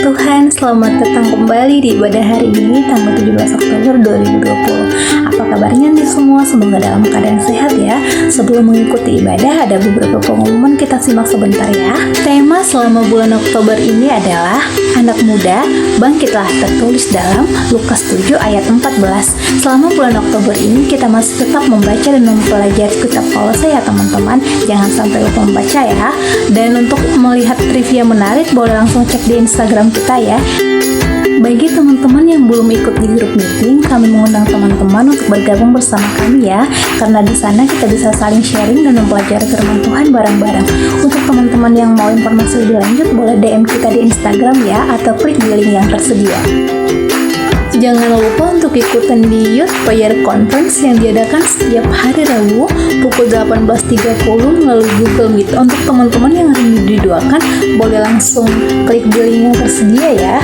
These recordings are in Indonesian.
Tuhan, selamat datang kembali di ibadah hari ini tanggal 17 Oktober 2020. Apa kabarnya nih semua? Semoga dalam keadaan sehat ya. Sebelum mengikuti ibadah, ada beberapa pengumuman, kita simak sebentar ya. Tema selama bulan Oktober ini adalah anak muda, bangkitlah, tertulis dalam Lukas 7 ayat 14. Selama bulan Oktober ini kita masih tetap membaca dan mempelajari kitab Kolose ya teman-teman. Jangan sampai lupa membaca ya. Dan untuk melihat trivia menarik, boleh langsung cek di Instagram kita ya. Bagi teman-teman yang belum ikut di grup meeting, kami mengundang teman-teman untuk bergabung bersama kami ya, karena di sana kita bisa saling sharing dan mempelajari firman Tuhan bareng-bareng. Untuk teman-teman yang mau informasi lebih lanjut, boleh DM kita di Instagram ya, atau klik di link yang tersedia. Jangan lupa untuk ikutan di Youth Prayer Conference yang diadakan setiap hari Rabu pukul 18.30 melalui Google Meet. Untuk teman-teman yang rindu didoakan, boleh langsung klik di link yang tersedia ya.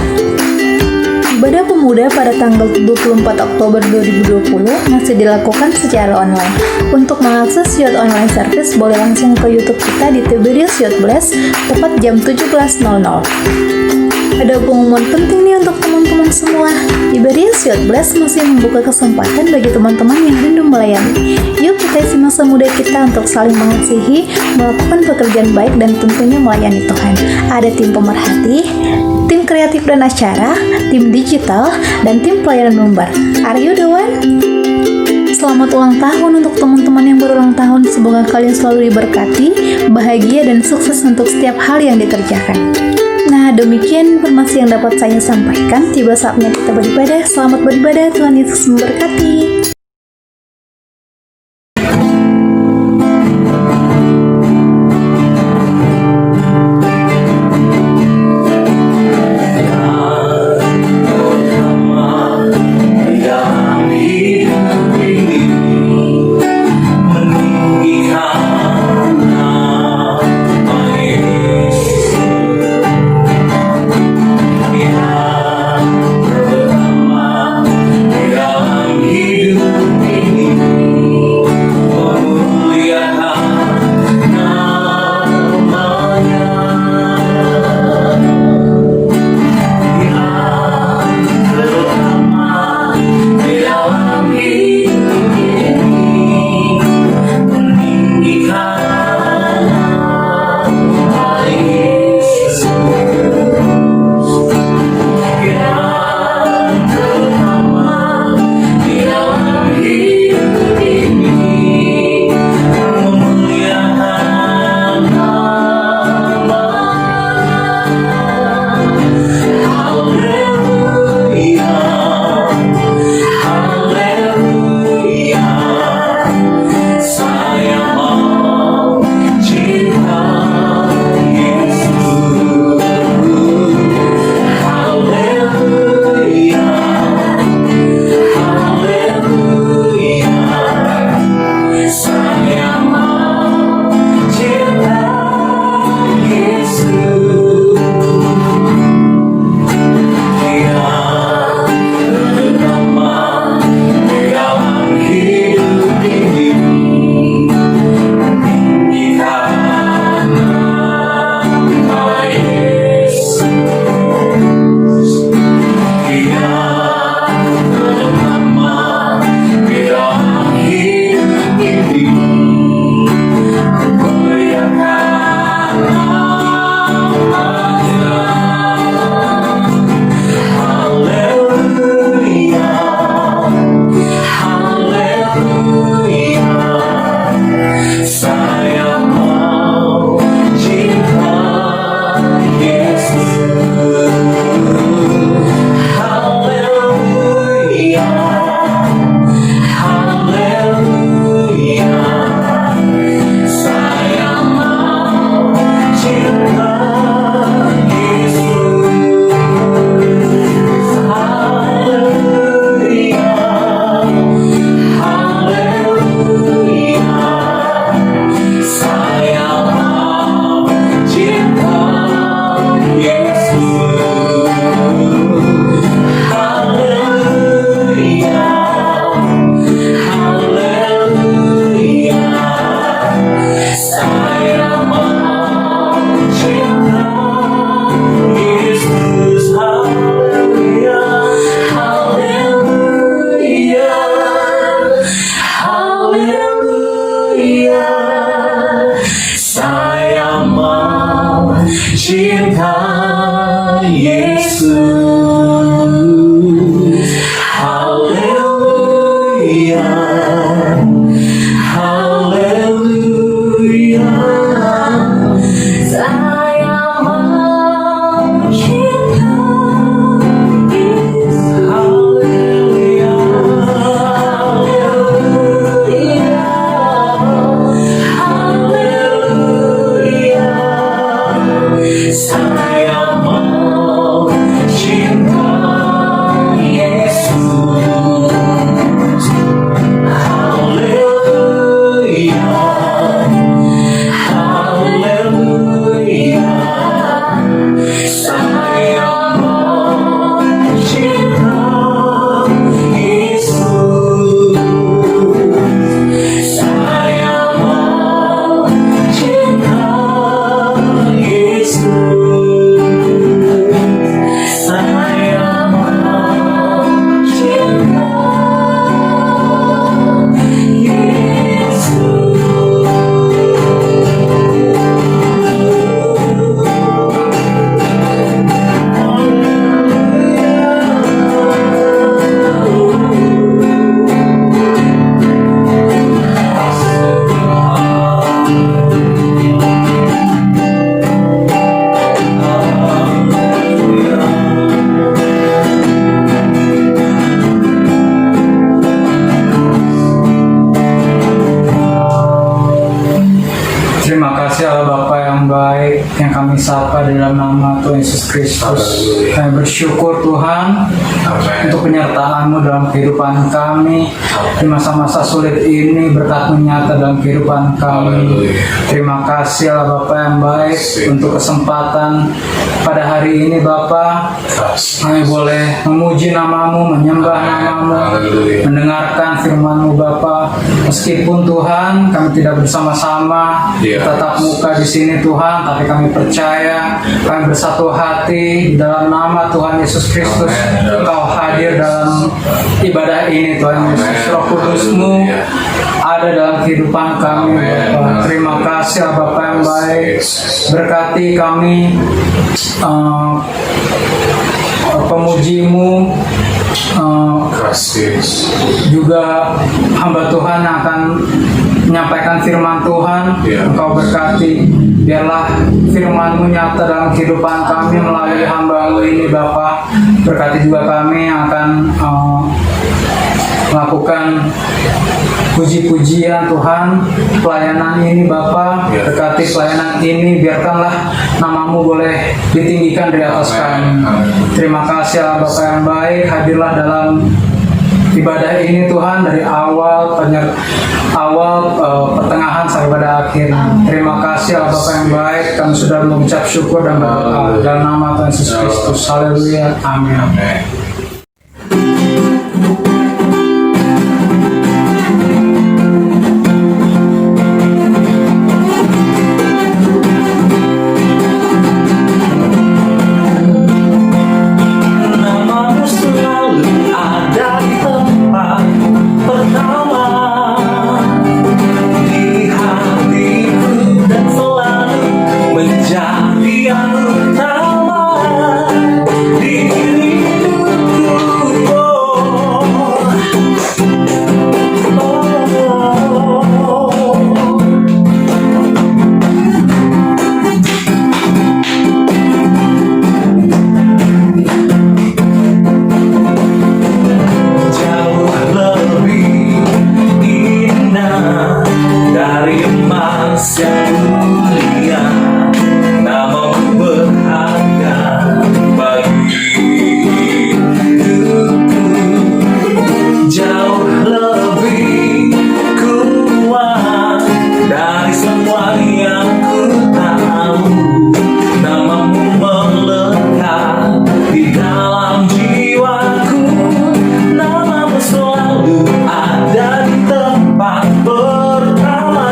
Ibadah pemuda pada tanggal 24 Oktober 2020 masih dilakukan secara online. Untuk mengakses Youth Online Service, boleh langsung ke YouTube kita di Tiberius Youth Bless tepat jam 17.00. Ada pengumuman penting nih untuk teman-teman semua. Tiberius Youth Bless masih membuka kesempatan bagi teman-teman yang rindu melayani. Yuk kita isi masa muda kita untuk saling mengasihi, melakukan pekerjaan baik, dan tentunya melayani Tuhan. Ada tim pemerhati, tim kreatif dan acara, tim digital, dan tim pelayanan mimbar. Are you the one? Selamat ulang tahun untuk teman-teman yang berulang tahun. Semoga kalian selalu diberkati, bahagia, dan sukses untuk setiap hal yang dikerjakan. Nah, demikian informasi yang dapat saya sampaikan. Tiba saatnya kita beribadah. Selamat beribadah, Tuhan Yesus memberkati. He Haleluya, saya mau cinta Yesus. Haleluya, haleluya, haleluya, saya mau cinta Yesus. Haleluya, haleluya, saya mau cinta Yesus. Saya mau cinta Yesus. Saya mau cinta Terima kasih Allah Bapa yang baik yang kami sapa dalam nama Tuhan Yesus Kristus. Kami bersyukur Tuhan untuk penyertaan-Mu dalam kehidupan kami di masa-masa sulit ini, berkat-Mu nyata dalam kehidupan kami. Terima kasih Allah Bapa yang baik untuk kesempatan pada hari ini Bapa. Kami boleh memuji nama-Mu, menyembah nama-Mu, mendengarkan firman-Mu Bapa. Meskipun Tuhan kami tidak bersama-sama tatap muka di sini Tuhan, tapi kami percaya kami bersatu hati di dalam nama Tuhan Yesus Kristus. Engkau hadir dalam ibadah ini Tuhan Yesus. Roh Kudus-Mu ada dalam kehidupan kami Bapa. Terima kasih Bapa yang baik. Berkati kami pemuji-Mu, juga hamba Tuhan yang akan menyampaikan firman Tuhan. Engkau berkati, biarlah firman-Mu nyata dalam kehidupan kami melalui hamba-Mu ini Bapa. Berkati juga kami yang akan melakukan puji-pujian Tuhan, pelayanan ini Bapa. Berkati pelayanan ini, biarkanlah nama-Mu boleh ditinggikan di atas kami. Terima kasih Allah Bapa yang baik, hadirlah dalam ibadah ini Tuhan, dari awal pertengahan sampai pada akhir. Terima kasih Allah Bapa yang baik, kami sudah mengucap syukur dan berdoa dalam nama Tuhan Yesus Kristus. Haleluya, amin. Namamu selalu ada di tempat pertama di hatiku dan selalu menjadi yang utama di hidupku. Jauh lebih indah dari emas yang mulia, namamu berharga bagi hidupku. Jauh lebih kuat dari semua yang ku tahu, namamu melekat di dalam jiwaku. Namamu selalu ada di tempat pertama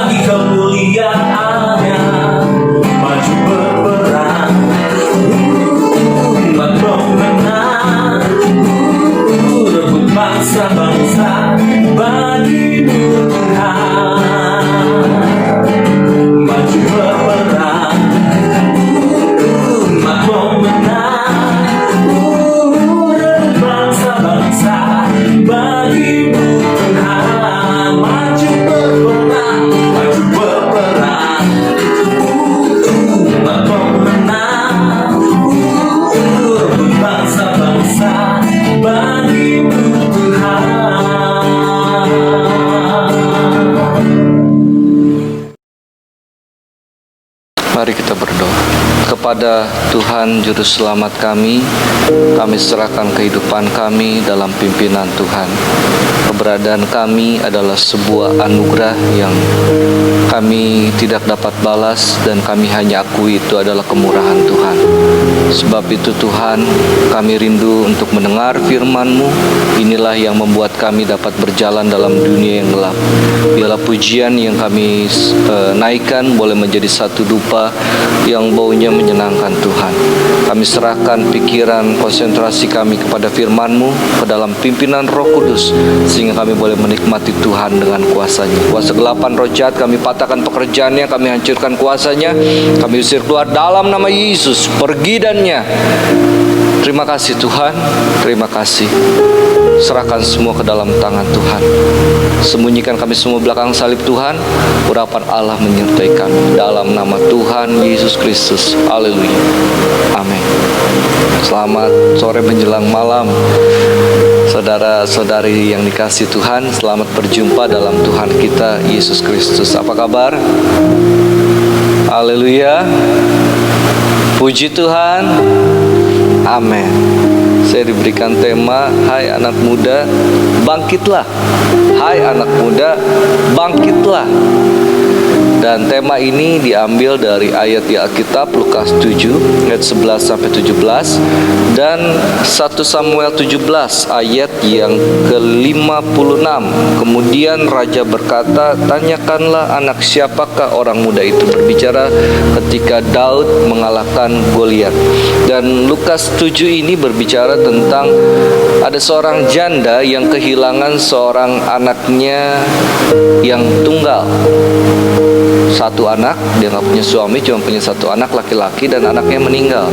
bagi kemuliaannya. Maju berperang, umat pemenang, rebut bangsa-bangsa bagimu Tuhan. Maju berperang, umat pemenang, rebut bangsa-bangsa bagimu Tuhan. Maju berperang, maju berperang, umat pemenang, rebut bangsa-bangsa bagimu Tuhan. Mari kita berdoa. Kepada Tuhan Juru Selamat kami serahkan kehidupan kami dalam pimpinan Tuhan. Keberadaan kami adalah sebuah anugerah yang kami tidak dapat balas, dan kami hanya akui itu adalah kemurahan Tuhan. Sebab itu Tuhan, kami rindu untuk mendengar firman-Mu. Inilah yang membuat kami dapat berjalan dalam dunia yang gelap. Biarlah pujian yang kami naikkan boleh menjadi satu dupa yang baunya menyenangkan Tuhan. Kami serahkan pikiran, konsentrasi kami kepada firman-Mu, ke dalam pimpinan Roh Kudus, sehingga kami boleh menikmati Tuhan dengan kuasa-Nya. Kuasa kegelapan roh jahat kami patahkan pekerjaannya, kami hancurkan kuasanya, kami usir keluar dalam nama Yesus. Pergi dannya. Terima kasih Tuhan, terima kasih. Serahkan semua ke dalam tangan Tuhan. Sembunyikan kami semua belakang salib Tuhan. Urapan Allah menyertai kami. Dalam nama Tuhan Yesus Kristus. Haleluya. Amin. Selamat sore menjelang malam, saudara-saudari yang dikasihi Tuhan. Selamat berjumpa dalam Tuhan kita Yesus Kristus. Apa kabar? Haleluya. Puji Tuhan. Amin. Saya diberikan tema, hai anak muda, bangkitlah. Hai anak muda, bangkitlah. Dan tema ini diambil dari ayat di Alkitab Lukas 7 ayat 11 sampai 17 dan 1 Samuel 17 ayat yang ke-56. Kemudian raja berkata, tanyakanlah anak siapakah orang muda itu, berbicara ketika Daud mengalahkan Goliat. Dan Lukas 7 ini berbicara tentang ada seorang janda yang kehilangan seorang anaknya yang tunggal. Satu anak, dia nggak punya suami, cuma punya satu anak laki-laki, dan anaknya meninggal.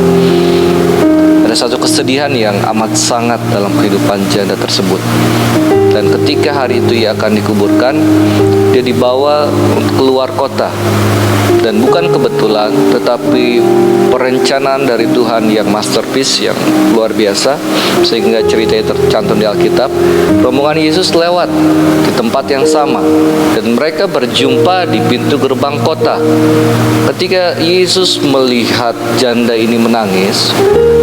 Ada satu kesedihan yang amat sangat dalam kehidupan janda tersebut. Dan ketika hari itu ia akan dikuburkan, dia dibawa keluar kota. Dan bukan kebetulan, tetapi perencanaan dari Tuhan yang masterpiece, yang luar biasa, sehingga ceritanya tercantum di Alkitab. Rombongan Yesus lewat di tempat yang sama, dan mereka berjumpa di pintu gerbang kota. Ketika Yesus melihat janda ini menangis,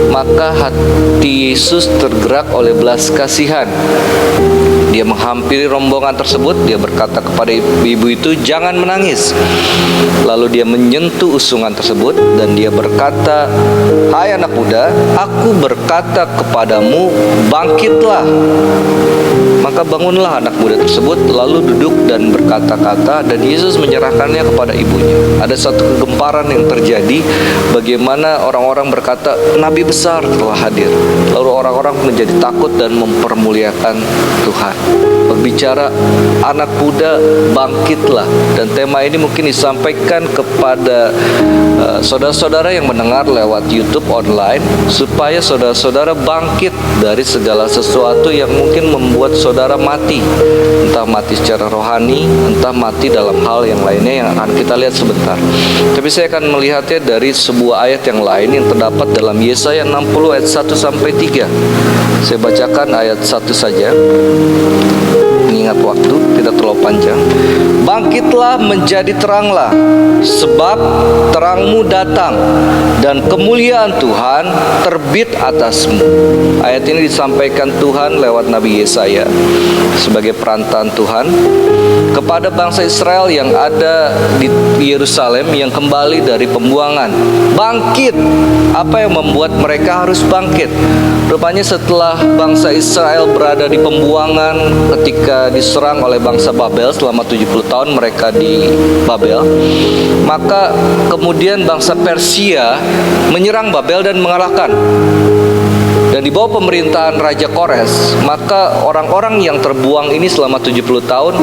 maka hati Yesus tergerak oleh belas kasihan. Dia menghampiri rombongan tersebut. Dia berkata kepada ibu itu, jangan menangis. Lalu dia menyentuh usungan tersebut, dan dia berkata, hai anak muda, aku berkata kepadamu, bangkitlah. Maka bangunlah anak muda tersebut, lalu duduk dan berkata-kata, dan Yesus menyerahkannya kepada ibunya. Ada satu kegemparan yang terjadi, bagaimana orang-orang berkata, nabi besar telah hadir. Lalu orang-orang menjadi takut dan mempermuliakan Tuhan. Berbicara anak muda, bangkitlah. Dan tema ini mungkin disampaikan kepada saudara-saudara yang mendengar lewat YouTube online, supaya saudara-saudara bangkit dari segala sesuatu yang mungkin membuat saudara mati. Entah mati secara rohani, entah mati dalam hal yang lainnya yang akan kita lihat sebentar. Tapi saya akan melihatnya dari sebuah ayat yang lain yang terdapat dalam Yesaya 60 ayat 1 sampai 3. Saya bacakan ayat 1 saja, mengingat waktu tidak terlalu panjang. Bangkitlah, menjadi teranglah, sebab terangmu datang dan kemuliaan Tuhan terbit atasmu. Ayat ini disampaikan Tuhan lewat Nabi Yesaya sebagai perantaraan Tuhan. kepada bangsa Israel yang ada di Yerusalem yang kembali dari pembuangan. Bangkit. Apa yang membuat mereka harus bangkit? Rupanya setelah bangsa Israel berada di pembuangan ketika diserang oleh bangsa Babel selama 70 tahun mereka di Babel, maka kemudian bangsa Persia menyerang Babel dan mengalahkan. Dan di bawah pemerintahan Raja Kores, maka orang-orang yang terbuang ini selama 70 tahun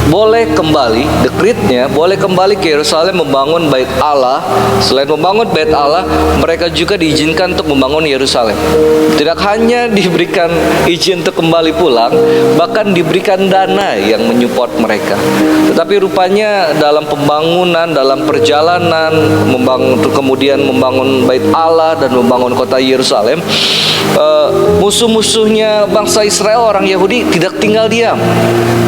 boleh kembali, dekretnya boleh kembali ke Yerusalem membangun bait Allah. Selain membangun bait Allah, mereka juga diizinkan untuk membangun Yerusalem. Tidak hanya diberikan izin untuk kembali pulang, bahkan diberikan dana yang menyupport mereka. Tetapi rupanya dalam pembangunan, dalam perjalanan kemudian membangun bait Allah dan membangun kota Yerusalem, musuh-musuhnya bangsa Israel, orang Yahudi, tidak tinggal diam.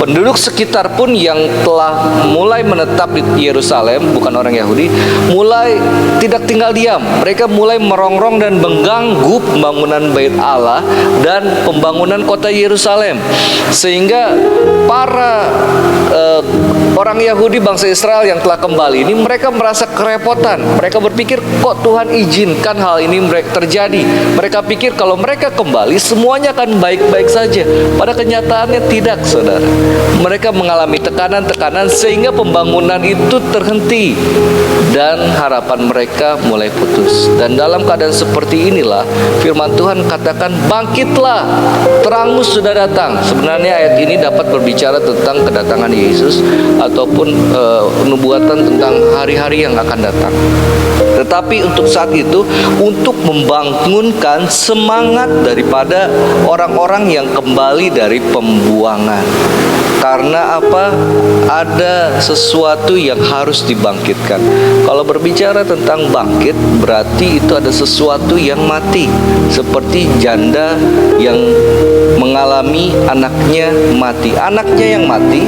Penduduk sekitar pun yang telah mulai menetap di Yerusalem, bukan orang Yahudi, mulai tidak tinggal diam. Mereka mulai merongrong dan mengganggu pembangunan bait Allah dan pembangunan kota Yerusalem. Sehingga para orang Yahudi bangsa Israel yang telah kembali ini, mereka merasa kerepotan. Mereka berpikir, kok Tuhan izinkan hal ini terjadi? Mereka pikir kalau mereka kembali semuanya akan baik-baik saja. Pada kenyataannya tidak, saudara. Mereka mengalami tekanan-tekanan sehingga pembangunan itu terhenti dan harapan mereka mulai putus. Dan dalam keadaan seperti inilah firman Tuhan katakan, bangkitlah, terangmu sudah datang. Sebenarnya ayat ini dapat berbicara tentang kedatangan Yesus ataupun nubuatan tentang hari-hari yang akan datang. Tetapi untuk saat itu, untuk membangunkan semangat daripada orang-orang yang kembali dari pembuangan. Karena apa? Ada sesuatu yang harus dibangkitkan. Kalau berbicara tentang bangkit, berarti itu ada sesuatu yang mati. Seperti janda yang mengalami anaknya mati. Anaknya yang mati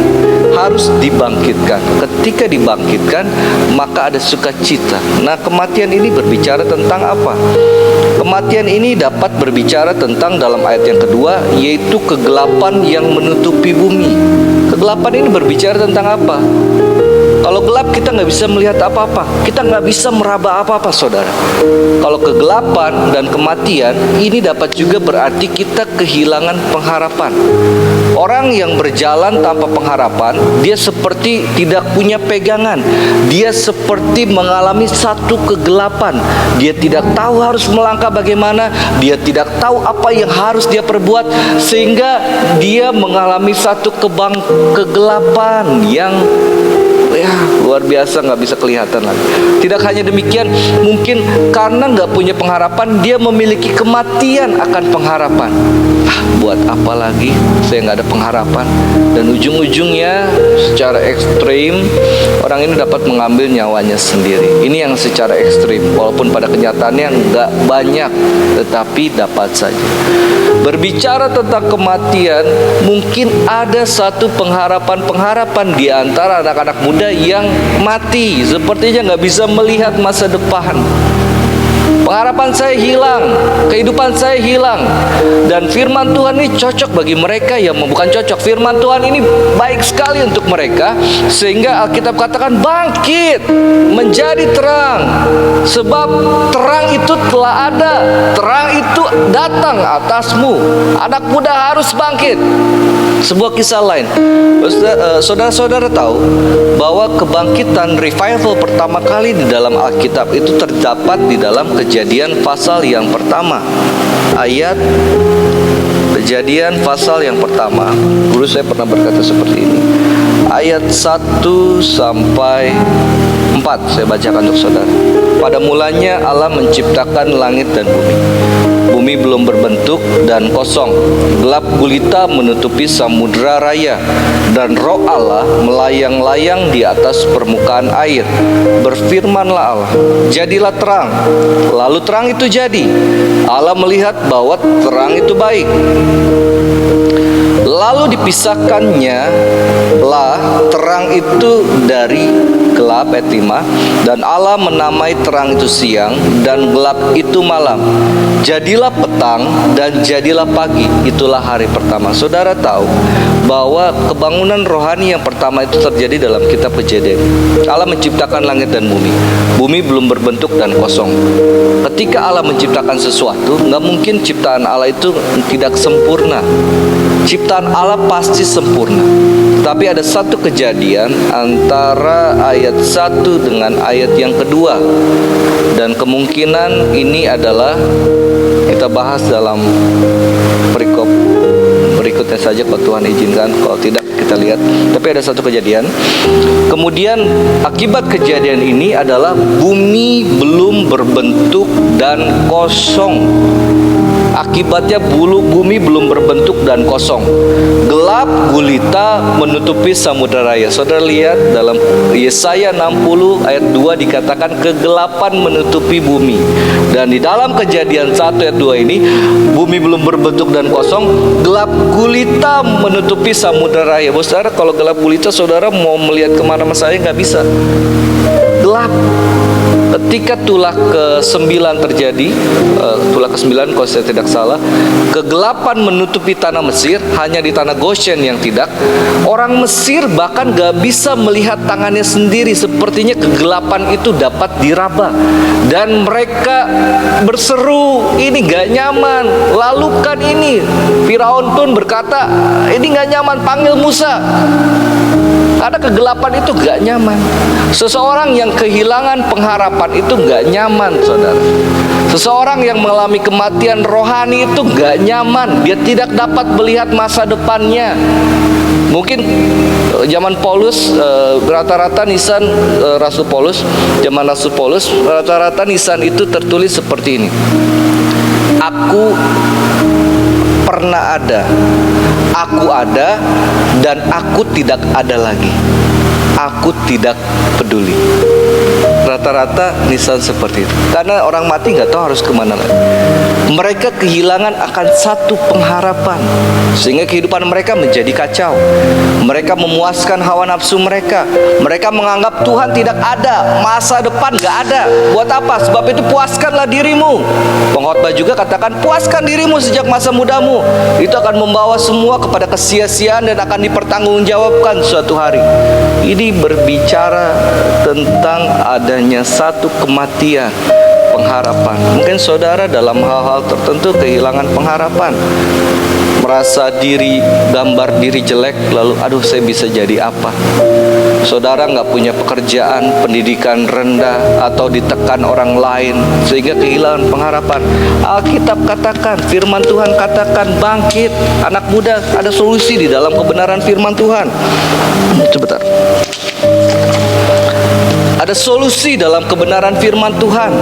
harus dibangkitkan. Ketika dibangkitkan, maka ada sukacita. Nah, kematian ini berbicara tentang apa? Kematian ini dapat berbicara tentang dalam ayat yang kedua, yaitu kegelapan yang menutupi bumi. Kegelapan ini berbicara tentang apa? Kalau gelap kita nggak bisa melihat apa-apa, kita nggak bisa meraba apa-apa, saudara. Kalau kegelapan dan kematian ini dapat juga berarti kita kehilangan pengharapan. Orang yang berjalan tanpa pengharapan, dia seperti tidak punya pegangan. Dia seperti mengalami satu kegelapan. Dia tidak tahu harus melangkah bagaimana. Dia tidak tahu apa yang harus dia perbuat, sehingga dia mengalami satu kegelapan yang luar biasa, nggak bisa kelihatan lagi. Tidak hanya demikian, mungkin karena nggak punya pengharapan, dia memiliki kematian akan pengharapan. Buat apa lagi? Saya nggak ada pengharapan. Dan ujung-ujungnya secara ekstrim, orang ini dapat mengambil nyawanya sendiri. Ini yang secara ekstrim, walaupun pada kenyataannya nggak banyak, tetapi dapat saja. Berbicara tentang kematian, mungkin ada satu pengharapan-pengharapan di antara anak-anak muda yang mati, sepertinya nggak bisa melihat masa depan. Pengharapan saya hilang, kehidupan saya hilang. Dan firman Tuhan ini cocok bagi mereka yang bukan cocok. Firman Tuhan ini baik sekali untuk mereka, sehingga Alkitab katakan bangkit, menjadi terang. Sebab terang itu telah ada, terang itu datang atasmu. Anak muda harus bangkit. Sebuah kisah lain, saudara-saudara tahu bahwa kebangkitan revival pertama kali di dalam Alkitab itu terdapat di dalam Kejadian pasal yang pertama. Ayat Kejadian pasal yang pertama. Dulu saya pernah berkata seperti ini. Ayat 1 sampai 4 saya bacakan untuk saudara. Pada mulanya Allah menciptakan langit dan bumi. Bumi belum berbentuk dan kosong. Gelap gulita menutupi samudera raya, dan Roh Allah melayang-layang di atas permukaan air. Berfirmanlah Allah, jadilah terang. Lalu terang itu jadi. Allah melihat bahwa terang itu baik. Lalu dipisahkannya lah terang itu dari gelap, ayat 5. Dan Allah menamai terang itu siang, dan gelap itu malam. Jadilah petang dan jadilah pagi. Itulah hari pertama. Saudara tahu bahwa kebangunan rohani yang pertama itu terjadi dalam kitab Kejadian. Allah menciptakan langit dan bumi. Bumi belum berbentuk dan kosong. Ketika Allah menciptakan sesuatu, nggak mungkin ciptaan Allah itu tidak sempurna. Ciptaan Allah pasti sempurna. Tapi ada satu kejadian antara ayat 1 dengan ayat yang kedua. Dan kemungkinan ini adalah kita bahas dalam perikop berikutnya saja kalau Tuhan izinkan. Kalau tidak kita lihat. Tapi ada satu kejadian. Kemudian akibat kejadian ini adalah bumi belum berbentuk dan kosong. Akibatnya bumi belum berbentuk dan kosong. Gelap gulita menutupi samudera raya. Saudara lihat dalam Yesaya 60 ayat 2 dikatakan kegelapan menutupi bumi. Dan di dalam Kejadian 1 ayat 2 ini bumi belum berbentuk dan kosong, gelap gulita menutupi samudera raya. Saudara, kalau gelap gulita saudara mau melihat kemana-mana saya nggak bisa. Gelap. Ketika tulah ke-9 terjadi, tulah ke-9 kalau saya tidak salah, kegelapan menutupi tanah Mesir, hanya di tanah Goshen yang tidak. Orang Mesir bahkan gak bisa melihat tangannya sendiri, sepertinya kegelapan itu dapat diraba. Dan mereka berseru, ini gak nyaman, lalukan ini. Firaun pun berkata, ini gak nyaman, panggil Musa. Karena kegelapan itu gak nyaman. Seseorang yang kehilangan pengharapan itu gak nyaman, saudara. Seseorang yang mengalami kematian rohani itu gak nyaman. Dia tidak dapat melihat masa depannya. Mungkin zaman Paulus, rata-rata nisan Rasul Paulus, zaman Rasul Paulus, rata-rata nisan itu tertulis seperti ini. Aku pernah ada, aku ada, dan aku tidak ada lagi. Aku tidak peduli. Rata-rata nisan seperti itu. Karena orang mati nggak tahu harus kemana lagi. Mereka kehilangan akan satu pengharapan, sehingga kehidupan mereka menjadi kacau. Mereka memuaskan hawa nafsu mereka. Mereka menganggap Tuhan tidak ada, masa depan nggak ada. Buat apa? Sebab itu puaskanlah dirimu. Pengkhotbah juga katakan puaskan dirimu sejak masa mudamu. Itu akan membawa semua kepada kesia-siaan dan akan dipertanggungjawabkan suatu hari. Ini berbicara tentang adanya satu kematian pengharapan. Mungkin saudara dalam hal-hal tertentu kehilangan pengharapan, merasa diri, gambar diri jelek, lalu aduh saya bisa jadi apa. Saudara nggak punya pekerjaan, pendidikan rendah, atau ditekan orang lain sehingga kehilangan pengharapan. Alkitab katakan, firman Tuhan katakan, bangkit anak muda. Ada solusi di dalam kebenaran firman Tuhan. Sebentar. Ada solusi dalam kebenaran firman Tuhan.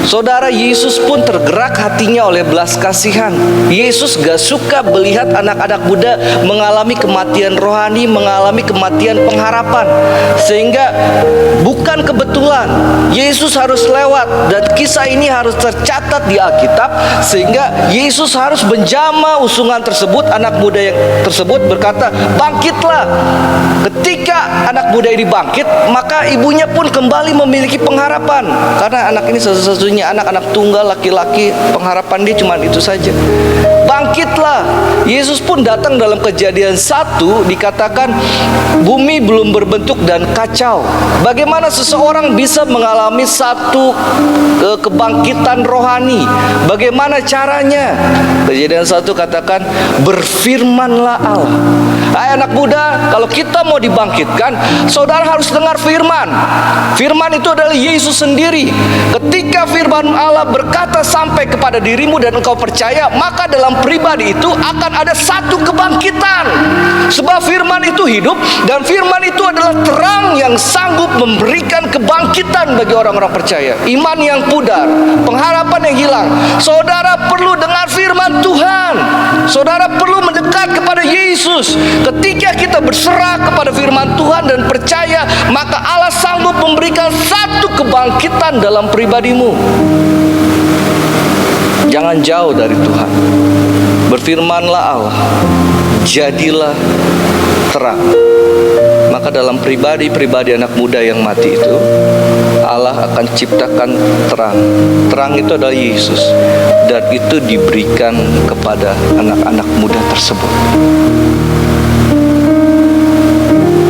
Saudara, Yesus pun tergerak hatinya oleh belas kasihan. Yesus gak suka melihat anak-anak muda mengalami kematian rohani, mengalami kematian pengharapan. Sehingga bukan kebetulan Yesus harus lewat, dan kisah ini harus tercatat di Alkitab. Sehingga Yesus harus menjamah usungan tersebut. Anak muda yang tersebut berkata, bangkitlah. Ketika anak muda ini bangkit, maka ibunya pun kembali memiliki pengharapan. Karena anak ini satu-satunya anak-anak tunggal laki-laki, pengharapan dia cuma itu saja. Bangkitlah. Yesus pun datang dalam Kejadian 1 dikatakan bumi belum berbentuk dan kacau. Bagaimana seseorang bisa mengalami satu kebangkitan rohani? Bagaimana caranya? Kejadian 1 katakan berfirmanlah Allah. Hai anak muda, kalau kita mau dibangkitkan, saudara harus dengar firman. Firman itu adalah Yesus sendiri. Ketika firman Allah berkata sampai kepada dirimu dan engkau percaya, maka dalam pribadi itu akan ada satu kebangkitan. Sebab firman itu hidup, dan firman itu adalah terang yang sanggup memberikan kebangkitan bagi orang-orang percaya. Iman yang pudar, pengharapan yang hilang. Saudara perlu dengar firman Tuhan. Saudara perlu mendekat kepada Yesus. Ketika kita berserah kepada firman Tuhan dan percaya, maka Allah sanggup memberikan satu kebangkitan dalam pribadimu. Jangan jauh dari Tuhan. Berfirmanlah Allah, jadilah terang. maka dalam pribadi-pribadi anak muda yang mati itu, Allah akan ciptakan terang. Terang itu adalah Yesus, dan itu diberikan kepada anak-anak muda tersebut.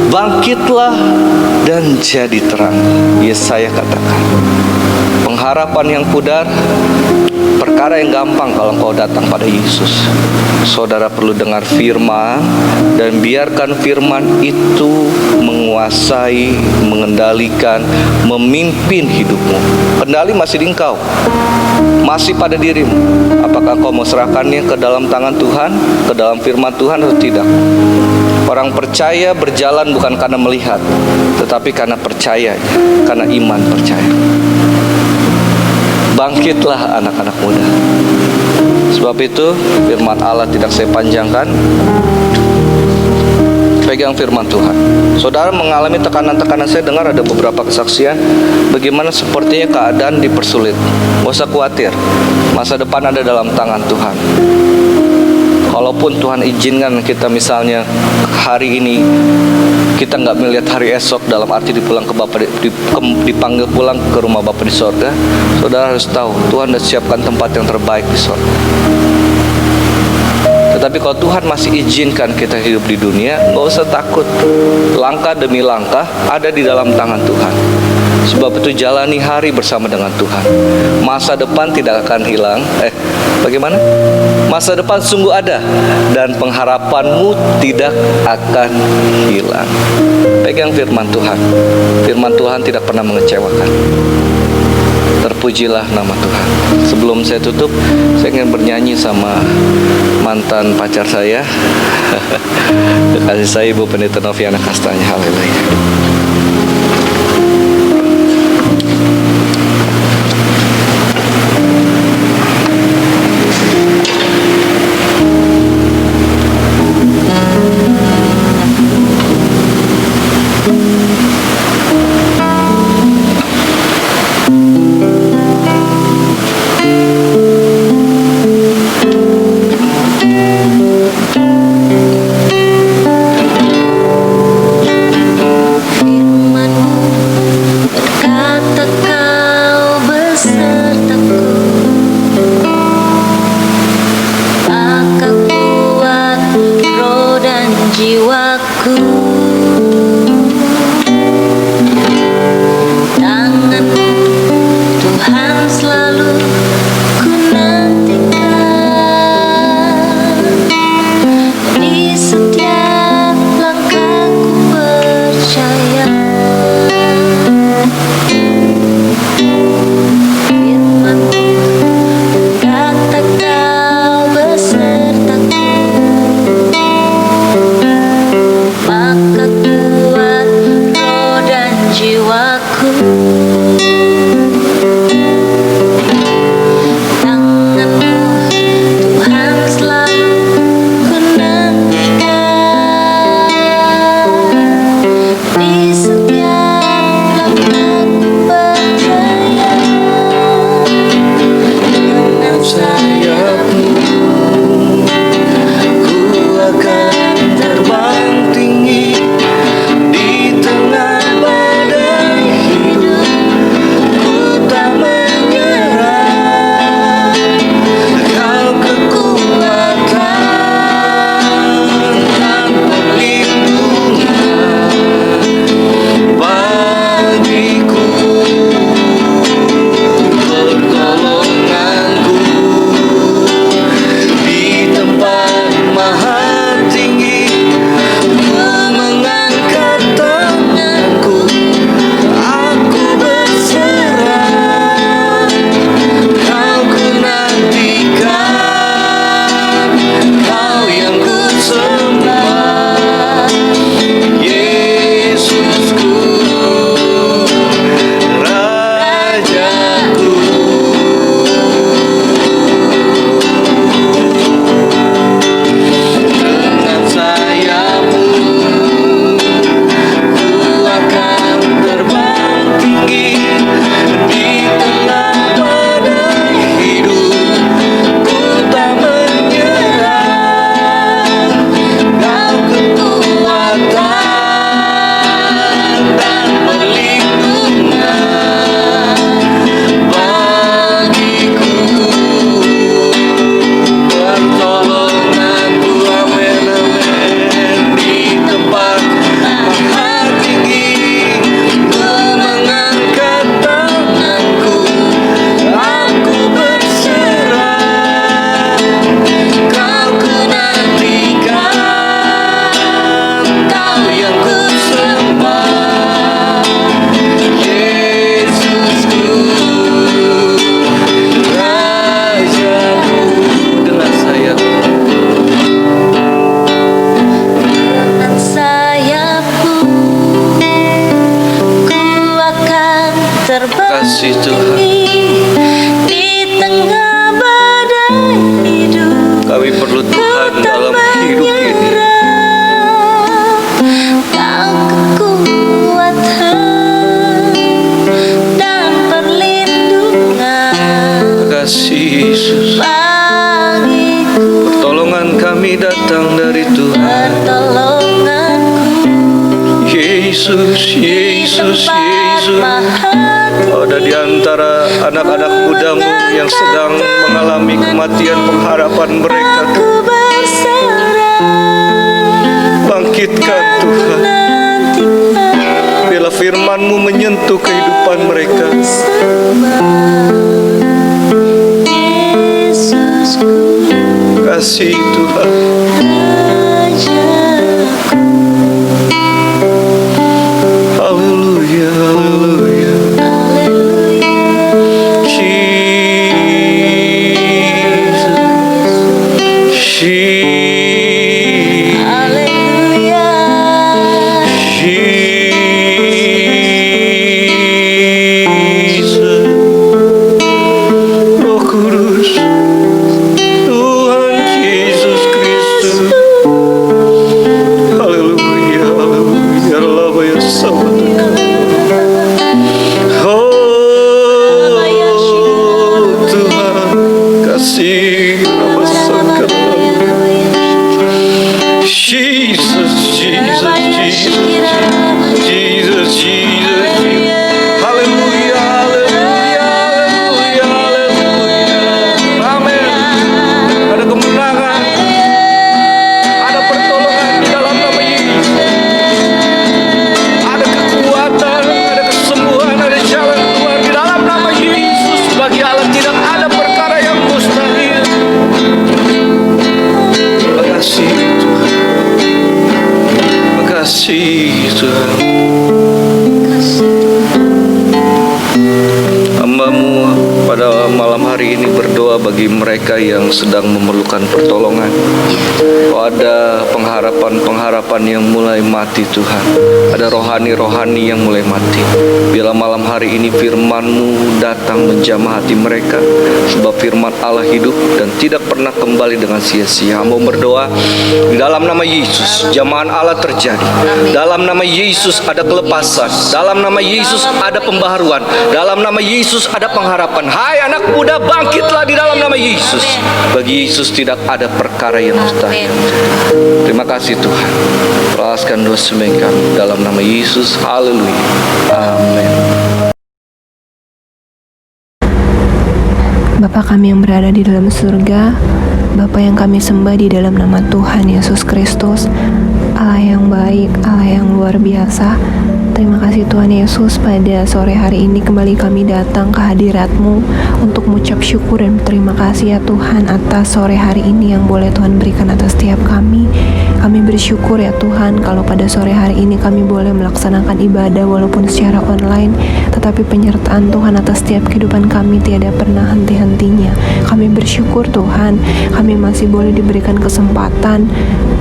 Bangkitlah dan jadi terang, Yesaya katakan. Pengharapan yang pudar, perkara yang gampang kalau engkau datang pada Yesus. Saudara perlu dengar firman dan biarkan firman itu menguasai, mengendalikan, memimpin hidupmu. Kendali masih di engkau, masih pada dirimu. Apakah kau mau serahkannya ke dalam tangan Tuhan, ke dalam firman Tuhan atau tidak? Orang percaya berjalan bukan karena melihat, tetapi karena percaya, karena iman percaya. Bangkitlah anak-anak muda. Sebab itu firman Allah tidak saya panjangkan. Pegang firman Tuhan. Saudara mengalami tekanan-tekanan, saya dengar ada beberapa kesaksian bagaimana sepertinya keadaan dipersulit. Gak usah khawatir, masa depan ada dalam tangan Tuhan. Kalaupun Tuhan izinkan kita misalnya hari ini kita nggak melihat hari esok, dalam arti dipulang ke Bapa, dipanggil pulang ke rumah Bapa di sorga, saudara harus tahu Tuhan sudah siapkan tempat yang terbaik di sorga. Tetapi kalau Tuhan masih izinkan kita hidup di dunia, nggak usah takut. Langkah demi langkah ada di dalam tangan Tuhan. Sebab itu jalani hari bersama dengan Tuhan. Masa depan tidak akan hilang. Bagaimana? Masa depan sungguh ada, dan pengharapanmu tidak akan hilang. Pegang firman Tuhan. Firman Tuhan tidak pernah mengecewakan. Terpujilah nama Tuhan. Sebelum saya tutup, saya ingin bernyanyi sama mantan pacar saya, kekasih saya Ibu Pendeta Noviana Kastanya. Haleluya. Terbang tinggi di tengah badai hidup. Kasih Tuhan. di tengah badai hidup. Kami perlu Tuhan dalam hidup ini. Kau kekuatan dan perlindungan Kasih Yesus. bagiku, Pertolongan kami datang dari Tuhan. pertolonganku Yesus, Yesus, Yesus. Ada di antara anak-anak mudamu yang sedang mengalami kematian pengharapan mereka. Aku berserah Bangkitkan Tuhan. menantikan Bila firman-Mu menyentuh kehidupan mereka. Yesusku, Kasih Tuhan. Rajaku. Haleluya, haleluya. Haleluya. Jesus, Jesus, Haleluya. Jesus. Roh Kudus, Tuhan Yesus Kristus. Haleluya, haleluya. Lama ya sahabat. Oh Tuhan, kasih nama sakit. Jesus, Jesus, Jesus, Jesus, Jesus. Haleluya, haleluya, haleluya, haleluya. Amin. Ada kemenangan, ada pertolongan di dalam nama Yesus. Ada kekuatan, ada kesembuhan, ada jalan keluar di dalam nama Yesus. Bagi Allah tidak ada perkara yang mustahil. Terima kasih Tuhan. Terima kasih Tuhan. Hamba-Mu pada malam hari ini berdoa bagi mereka yang sedang memerlukan pertolongan. Oh, ada pengharapan-pengharapan yang mulai mati Tuhan. Ada rohani-rohani yang mulai mati. Bila malam hari ini firman-Mu datang menjamah hati mereka. Sebab firman Allah hidup dan tidak pernah kembali dengan sia-sia. Hamba berdoa di dalam nama Yesus jamahan Allah terjadi. Dalam nama Yesus ada kelepasan. Dalam nama Yesus ada pembaharuan. Dalam nama Yesus ada pengharapan. Hai anak muda, bangkitlah di dalam nama Yesus. Bagi Yesus tidak ada perkara yang mustahil. Terima kasih Tuhan. Lepaskan dosa kami dalam nama Yesus. Haleluya. Amin. Bapa kami yang berada di dalam surga, Bapa yang kami sembah di dalam nama Tuhan Yesus Kristus, Allah yang baik, Allah yang luar biasa. Terima kasih Tuhan Yesus, pada sore hari ini kembali kami datang ke hadirat-Mu untuk mengucap syukur dan terima kasih ya Tuhan atas sore hari ini yang boleh Tuhan berikan atas setiap kami. Kami bersyukur ya Tuhan kalau pada sore hari ini kami boleh melaksanakan ibadah walaupun secara online, tetapi penyertaan Tuhan atas setiap kehidupan kami tiada pernah henti-hentinya. Kami bersyukur Tuhan, kami masih boleh diberikan kesempatan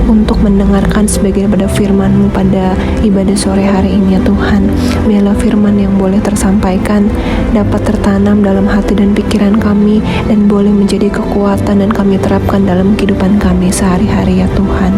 untuk mendengarkan sebagian pada firman-Mu pada ibadah sore hari ini ya Tuhan. Biarlah firman yang boleh tersampaikan dapat tertanam dalam hati dan pikiran kami dan boleh menjadi kekuatan dan kami terapkan dalam kehidupan kami sehari-hari ya Tuhan.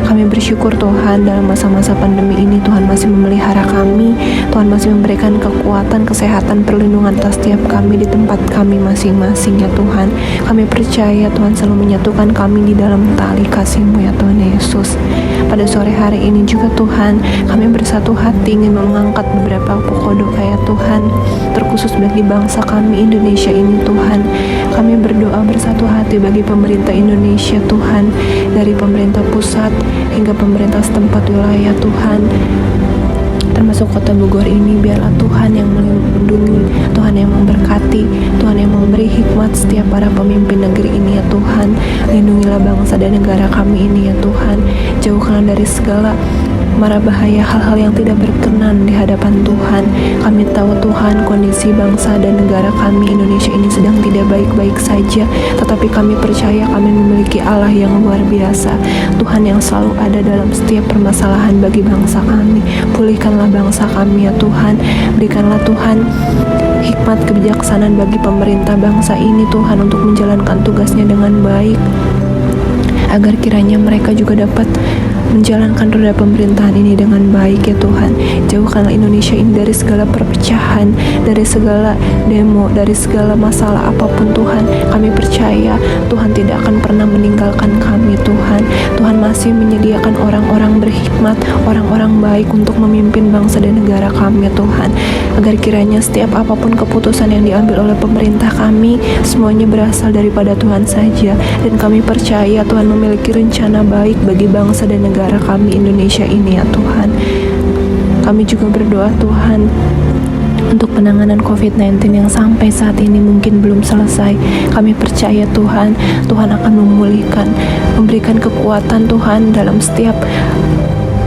Kami bersyukur Tuhan dalam masa-masa pandemi ini Tuhan masih memelihara kami, Tuhan masih memberikan kekuatan, kesehatan, perlindungan atas setiap kami di tempat kami masing-masing ya Tuhan. Kami percaya Tuhan selalu menyatukan kami di dalam tali kasih-Mu ya Tuhan Yesus. Pada sore hari ini juga Tuhan, kami bersatu hati ingin mengangkat beberapa pokok doa ya Tuhan, terkhusus bagi bangsa kami Indonesia ini Tuhan. Kami berdoa bersatu hati bagi pemerintah Indonesia Tuhan, dari pemerintah pusat hingga pemerintah setempat wilayah Tuhan, termasuk kota Bogor ini. Biarlah Tuhan yang melindungi, Tuhan yang memberkati memberkati, Tuhan yang memberi hikmat setiap para pemimpin negeri ini ya Tuhan. Lindungilah bangsa dan negara kami ini ya Tuhan. Jauhkanlah dari segala mara bahaya, hal-hal yang tidak berkenan di hadapan Tuhan. Kami tahu Tuhan kondisi bangsa dan negara kami Indonesia ini sedang tidak baik-baik saja, tetapi kami percaya kami memiliki Allah yang luar biasa, Tuhan yang selalu ada dalam setiap permasalahan bagi bangsa kami. Pulihkanlah bangsa kami ya Tuhan. Berikanlah Tuhan hikmat kebijaksanaan bagi pemerintah bangsa ini Tuhan untuk menjalankan tugasnya dengan baik, agar kiranya mereka juga dapat menjalankan roda pemerintahan ini dengan baik ya Tuhan. Jauhkanlah Indonesia ini dari segala perpecahan, dari segala demo, dari segala masalah apapun Tuhan. Kami percaya Tuhan tidak akan pernah meninggalkan kami Tuhan. Tuhan masih menyediakan orang-orang berhikmat, orang-orang baik untuk memimpin bangsa dan negara kami ya Tuhan. Agar kiranya setiap apapun keputusan yang diambil oleh pemerintah kami, semuanya berasal daripada Tuhan saja. Dan kami percaya Tuhan memiliki rencana baik bagi bangsa dan negara kami Indonesia ini ya Tuhan. Kami juga berdoa Tuhan untuk penanganan COVID-19 yang sampai saat ini mungkin belum selesai. Kami percaya Tuhan, Tuhan akan memulihkan, memberikan kekuatan Tuhan dalam setiap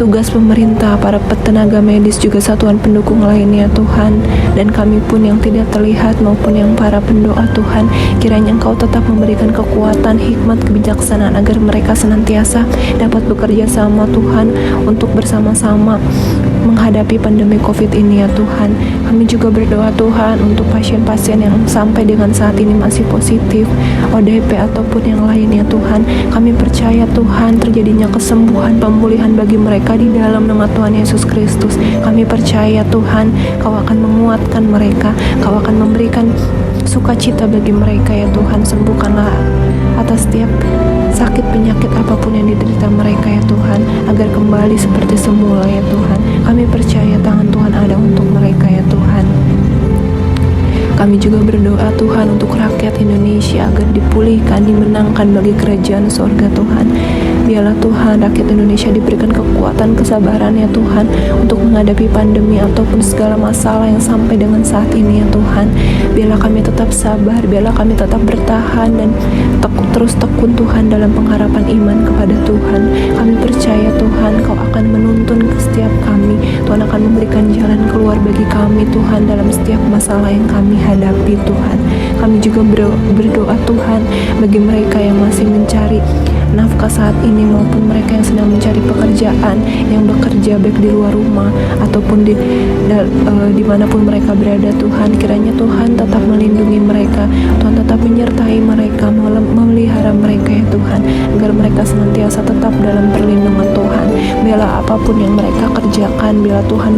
tugas pemerintah, para tenaga medis, juga satuan pendukung lainnya Tuhan. Dan kami pun yang tidak terlihat maupun yang para pendoa Tuhan, kiranya Engkau tetap memberikan kekuatan, hikmat, kebijaksanaan agar mereka senantiasa dapat bekerja sama Tuhan untuk bersama-sama menghadapi pandemi COVID ini ya Tuhan. Kami juga berdoa Tuhan untuk pasien-pasien yang sampai dengan saat ini masih positif ODP ataupun yang lainnya Tuhan. Kami percaya Tuhan terjadinya kesembuhan, pemulihan bagi mereka di dalam nama Tuhan Yesus Kristus. Kami percaya Tuhan Kau akan menguatkan mereka, Kau akan memberikan sukacita bagi mereka ya Tuhan. Sembuhkanlah atas setiap sakit penyakit apapun yang diderita mereka ya Tuhan, agar kembali seperti semula ya Tuhan. Kami percaya tangan Tuhan ada untuk mereka ya Tuhan. Kami juga berdoa Tuhan untuk rakyat Indonesia agar dipulihkan, dimenangkan bagi kerajaan sorga Tuhan. Biarlah Tuhan rakyat Indonesia diberikan kekuatan, kesabaran ya Tuhan untuk menghadapi pandemi ataupun segala masalah yang sampai dengan saat ini ya Tuhan. Biarlah kami tetap sabar, biarlah kami tetap bertahan dan terus tekun Tuhan dalam pengharapan iman kepada Tuhan. Kami percaya Tuhan Kau akan menuntun setiap kami, Tuhan akan memberikan jalan keluar bagi kami Tuhan dalam setiap masalah yang kami hadapi Tuhan. Kami juga berdoa Tuhan bagi mereka yang masih mencari nafkah saat ini maupun mereka yang sedang mencari pekerjaan, yang bekerja baik di luar rumah ataupun dimanapun mereka berada Tuhan. Kiranya Tuhan tetap melindungi mereka, Tuhan tetap menyertai mereka, memelihara mereka ya Tuhan, agar mereka senantiasa tetap dalam perlindungan Tuhan. Biarlah apapun yang mereka kerjakan, biarlah Tuhan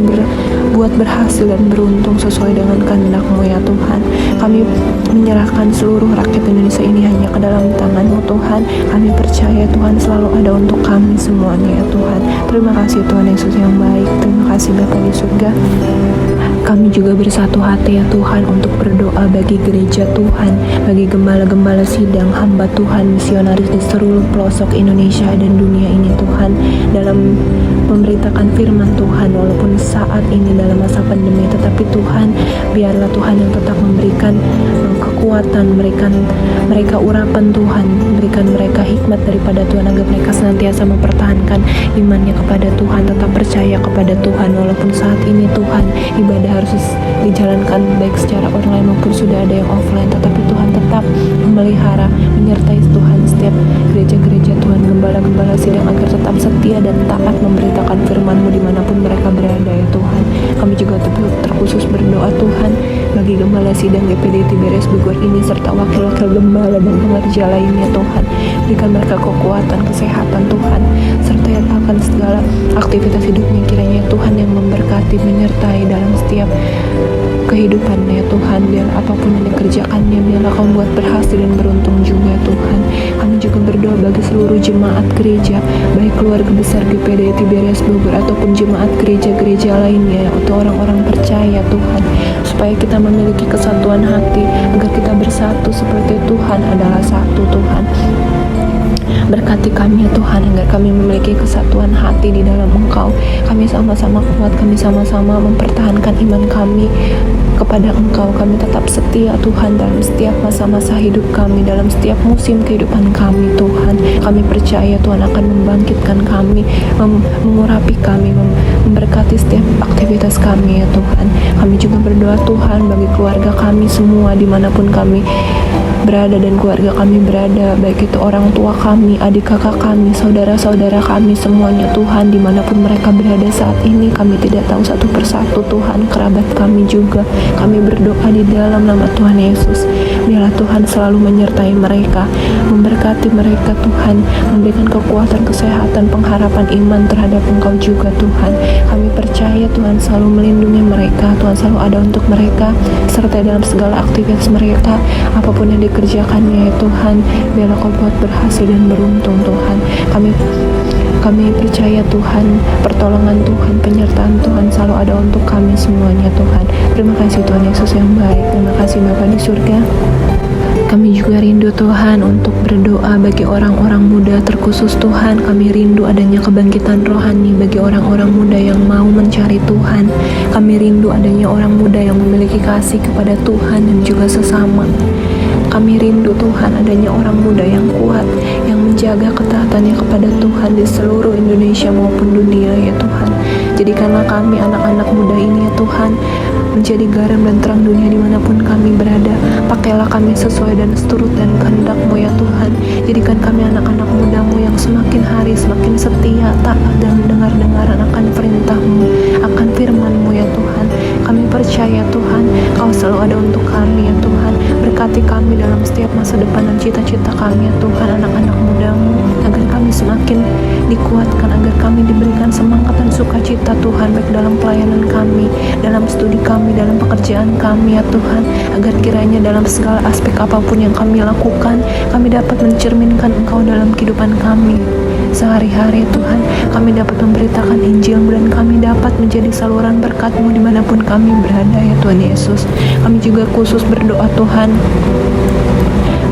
buat berhasil dan beruntung sesuai dengan kehendak-Mu ya Tuhan. Kami menyerahkan seluruh rakyat Indonesia ini hanya ke dalam tangan-Mu Tuhan. Kami percaya Tuhan selalu ada untuk kami semuanya ya Tuhan. Terima kasih Tuhan Yesus yang baik. Terima kasih Bapa di surga. Kami juga bersatu hati ya Tuhan untuk berdoa bagi gereja Tuhan, bagi gembala-gembala sidang, hamba Tuhan, misionaris di seluruh pelosok Indonesia dan dunia ini Tuhan, dalam memberitakan firman Tuhan walaupun saat ini dalam masa pandemi. Tetapi Tuhan, biarlah Tuhan yang tetap memberikan kekuatan, berikan mereka urapan Tuhan, berikan mereka hikmat daripada Tuhan agar mereka senantiasa mempertahankan imannya kepada Tuhan, tetap percaya kepada Tuhan walaupun saat ini Tuhan ibadah harus dijalankan baik secara online maupun sudah ada yang offline. Tetapi Tuhan tetap memelihara, menyertai Tuhan setiap gereja-gereja Tuhan, gembala-gembala sidang agar tetap setia dan taat memberitakan firman-Mu dimanapun mereka berada ya Tuhan. Kami juga terkhusus berdoa Tuhan bagi gembala sidang GPD Tiberias Bogor ini serta wakil-wakil gembala dan pengerja lainnya Tuhan. Berikan mereka kekuatan, kesehatan Tuhan, serta akan segala aktivitas hidupnya. Kiranya Tuhan yang memberkati, menyertai dalam setiap kehidupannya Tuhan. Biar apapun yang dikerjakannya, biarlah Kau buat berhasil dan beruntung juga Tuhan. Kami juga berdoa bagi seluruh jemaat gereja, baik keluarga besar GPD Tiberias Bogor ataupun jemaat gereja-gereja lainnya atau orang-orang percaya Tuhan, supaya kita memiliki kesatuan hati agar kita bersatu seperti Tuhan adalah satu Tuhan. Berkati kami ya Tuhan agar kami memiliki kesatuan hati di dalam Engkau. Kami sama-sama kuat, kami sama-sama mempertahankan iman kami kepada Engkau. Kami tetap setia Tuhan dalam setiap masa-masa hidup kami, dalam setiap musim kehidupan kami Tuhan. Kami percaya Tuhan akan membangkitkan kami, mengurapi kami, memberkati setiap aktivitas kami ya Tuhan. Kami juga berdoa Tuhan bagi keluarga kami semua dimanapun kami berada dan keluarga kami berada, baik itu orang tua kami, adik kakak kami, saudara-saudara kami semuanya Tuhan, dimanapun mereka berada saat ini. Kami tidak tahu satu persatu Tuhan, kerabat kami juga. Kami berdoa di dalam nama Tuhan Yesus, biarlah Tuhan selalu menyertai mereka, memberkati mereka Tuhan, memberikan kekuatan, kesehatan, pengharapan, iman terhadap Engkau juga Tuhan. Kami percaya Tuhan selalu melindungi mereka, Tuhan selalu ada untuk mereka, serta dalam segala aktivitas mereka, apapun yang dikerjakannya ya Tuhan, biarlah Kau buat berhasil dan beruntung Tuhan. Kami percaya Tuhan, pertolongan Tuhan, penyertaan Tuhan selalu ada untuk kami semuanya Tuhan. Terima kasih Tuhan Yesus yang baik. Terima kasih Bapa di surga. Kami juga rindu Tuhan untuk berdoa bagi orang-orang muda, terkhusus Tuhan kami rindu adanya kebangkitan rohani bagi orang-orang muda yang mau mencari Tuhan. Kami rindu adanya orang muda yang memiliki kasih kepada Tuhan dan juga sesama. Kami rindu Tuhan adanya orang muda yang kuat, yang menjaga ketaatannya kepada Tuhan di seluruh Indonesia maupun dunia ya Tuhan. Jadikanlah kami anak-anak muda ini ya Tuhan menjadi garam dan terang dunia dimanapun kami berada. Pakailah kami sesuai dan seturut dan kehendak-Mu ya Tuhan. Jadikan kami anak-anak muda-Mu yang semakin hari semakin setia, taat dan dengar-dengaran akan perintah-Mu, akan firman-Mu ya Tuhan. Kami percaya Tuhan Kau selalu ada untuk kami ya Tuhan. Berkati kami dalam setiap masa depan dan cita-cita kami ya Tuhan, anak-anak muda-Mu, agar kami semakin dikuatkan, agar kami diberikan semangat dan sukacita Tuhan, baik dalam pelayanan kami, dalam studi kami, dalam pekerjaan kami ya Tuhan, agar kiranya dalam segala aspek apapun yang kami lakukan, kami dapat mencerminkan Engkau dalam kehidupan kami sehari-hari Tuhan. Kami dapat memberitakan Injil-Mu dan kami dapat menjadi saluran berkat-Mu dimanapun kami berada ya Tuhan Yesus. Kami juga khusus berdoa Tuhan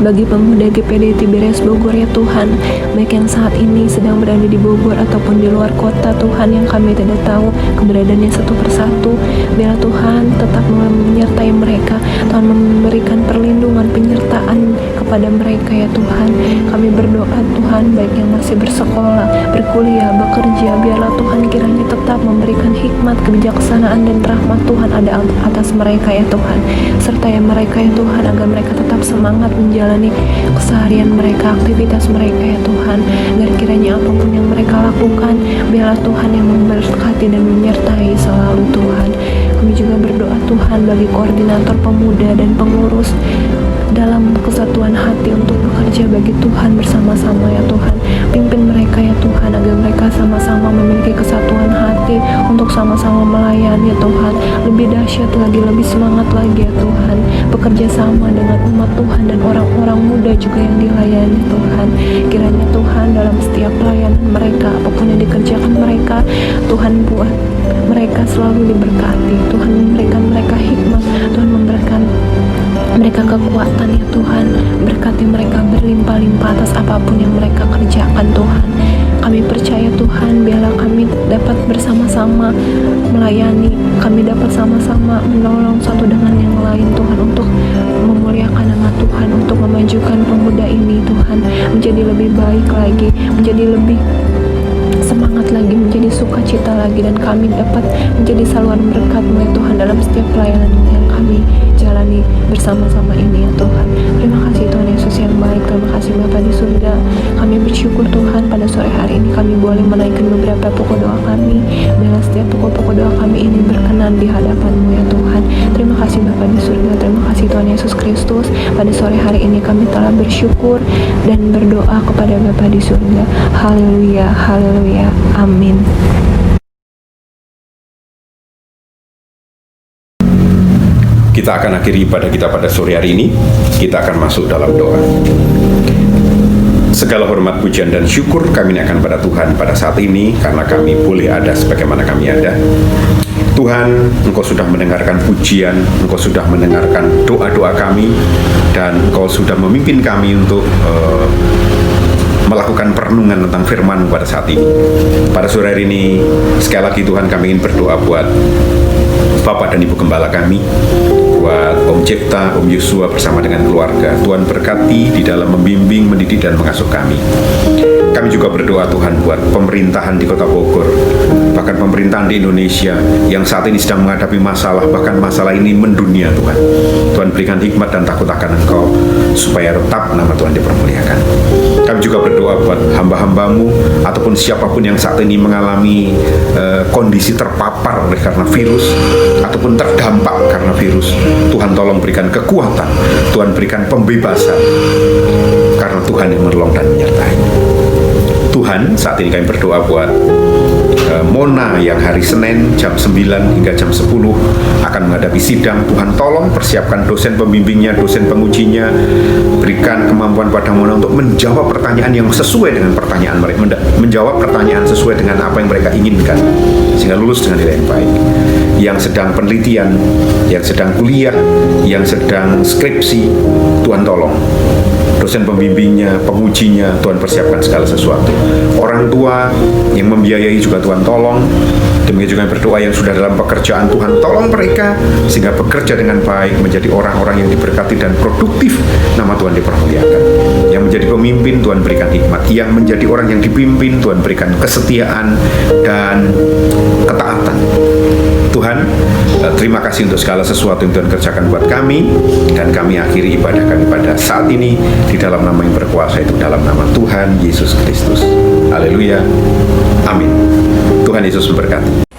bagi pemuda GPD Tiberias Bogor ya Tuhan, baik yang saat ini sedang berada di Bogor ataupun di luar kota Tuhan, yang kami tidak tahu keberadaannya satu persatu. Biarlah Tuhan tetap menyertai mereka, Tuhan memberikan perlindungan, penyertaan kepada mereka ya Tuhan. Kami berdoa Tuhan, baik yang masih bersekolah, berkuliah, bekerja, biarlah Tuhan kiranya tetap memberikan hikmat, kebijaksanaan dan rahmat Tuhan ada atas mereka ya Tuhan. Sertai mereka ya Tuhan, agar mereka tetap semangat menjalani keseharian mereka, aktivitas mereka ya Tuhan, agar kiranya apapun yang mereka lakukan, biarlah Tuhan yang memberkati dan menyertai selalu Tuhan. Kami juga berdoa Tuhan bagi koordinator pemuda dan pengurus dalam kesatuan hati untuk bekerja bagi Tuhan bersama-sama ya Tuhan. Pimpin mereka ya Tuhan, agar mereka sama-sama memiliki kesatuan hati untuk sama-sama melayani ya Tuhan. Lebih dahsyat lagi, lebih semangat lagi ya Tuhan, bekerja sama dengan umat Tuhan dan orang-orang muda juga yang dilayani Tuhan. Kiranya Tuhan dalam setiap pelayanan mereka, apapun yang dikerjakan mereka, Tuhan buat mereka selalu diberkati. Tuhan memberikan mereka hikmat, Tuhan memberikan mereka kekuatan ya Tuhan. Berkati mereka berlimpah-limpah atas apapun yang mereka kerjakan Tuhan. Kami percaya Tuhan, biarlah kami dapat bersama-sama melayani, kami dapat sama-sama menolong satu dengan yang lain Tuhan, untuk memuliakan nama Tuhan, untuk memajukan pemuda ini Tuhan menjadi lebih baik lagi, menjadi lebih semangat lagi, menjadi sukacita lagi, dan kami dapat menjadi saluran berkat-Mu ya Tuhan dalam setiap pelayanan yang kami jalani bersama-sama ini ya Tuhan. Terima kasih Tuhan Yesus yang baik. Terima kasih Bapa di surga. Kami bersyukur Tuhan, pada sore hari ini kami boleh menaikkan beberapa pokok doa kami. Biarlah setiap pokok-pokok doa kami ini berkenan di hadapan-Mu ya Tuhan. Terima kasih Bapa di surga. Terima kasih Tuhan Yesus Kristus. Pada sore hari ini kami telah bersyukur dan berdoa kepada Bapa di surga. Haleluya, haleluya, amin. Kita akan akhiri ibadah kita pada sore hari ini. Kita akan masuk dalam doa. Segala hormat, pujian, dan syukur kami akan pada Tuhan pada saat ini, karena kami boleh ada sebagaimana kami ada. Tuhan, Engkau sudah mendengarkan pujian, Engkau sudah mendengarkan doa-doa kami, dan Engkau sudah memimpin kami untuk melakukan perenungan tentang firman-Mu pada saat ini. Pada sore hari ini, sekali lagi Tuhan, kami ingin berdoa buat Bapak dan Ibu Gembala kami. buat Om Cipta, Om Yosua bersama dengan keluarga. Tuhan berkati di dalam membimbing, mendidik, dan mengasuh kami. Kami juga berdoa Tuhan buat pemerintahan di Kota Bogor, bahkan pemerintahan di Indonesia yang saat ini sedang menghadapi masalah, bahkan masalah ini mendunia Tuhan. Tuhan berikan hikmat dan takut akan Engkau, supaya tetap nama Tuhan dipermuliakan. Kami juga berdoa buat hamba-hambamu, ataupun siapapun yang saat ini mengalami kondisi terpapar oleh karena virus, ataupun terdampak karena virus. Tuhan tolong berikan kekuatan, Tuhan berikan pembebasan, karena Tuhan yang menolong dan menyertai. Tuhan, saat ini kami berdoa buat Mona yang hari Senin jam 9 hingga jam 10 akan menghadapi sidang. Tuhan tolong persiapkan dosen pembimbingnya, dosen pengujinya, berikan kemampuan pada Mona untuk menjawab pertanyaan yang sesuai dengan pertanyaan mereka, menjawab pertanyaan sesuai dengan apa yang mereka inginkan, sehingga lulus dengan nilai yang baik. Yang sedang penelitian, yang sedang kuliah, yang sedang skripsi, Tuhan tolong dosen pembimbingnya, pengujinya, Tuhan persiapkan segala sesuatu. Orang tua yang membiayai juga Tuhan tolong. Demikian juga berdoa yang sudah dalam pekerjaan, Tuhan tolong mereka sehingga bekerja dengan baik, menjadi orang-orang yang diberkati dan produktif, nama Tuhan dipermuliakan. Yang menjadi pemimpin, Tuhan berikan hikmat. Yang menjadi orang yang dipimpin, Tuhan berikan kesetiaan dan ketaatan. Tuhan, terima kasih untuk segala sesuatu yang Tuhan kerjakan buat kami, dan kami akhiri ibadah kami pada saat ini di dalam nama yang berkuasa, itu dalam nama Tuhan Yesus Kristus. Haleluya. Amin. Tuhan Yesus memberkati.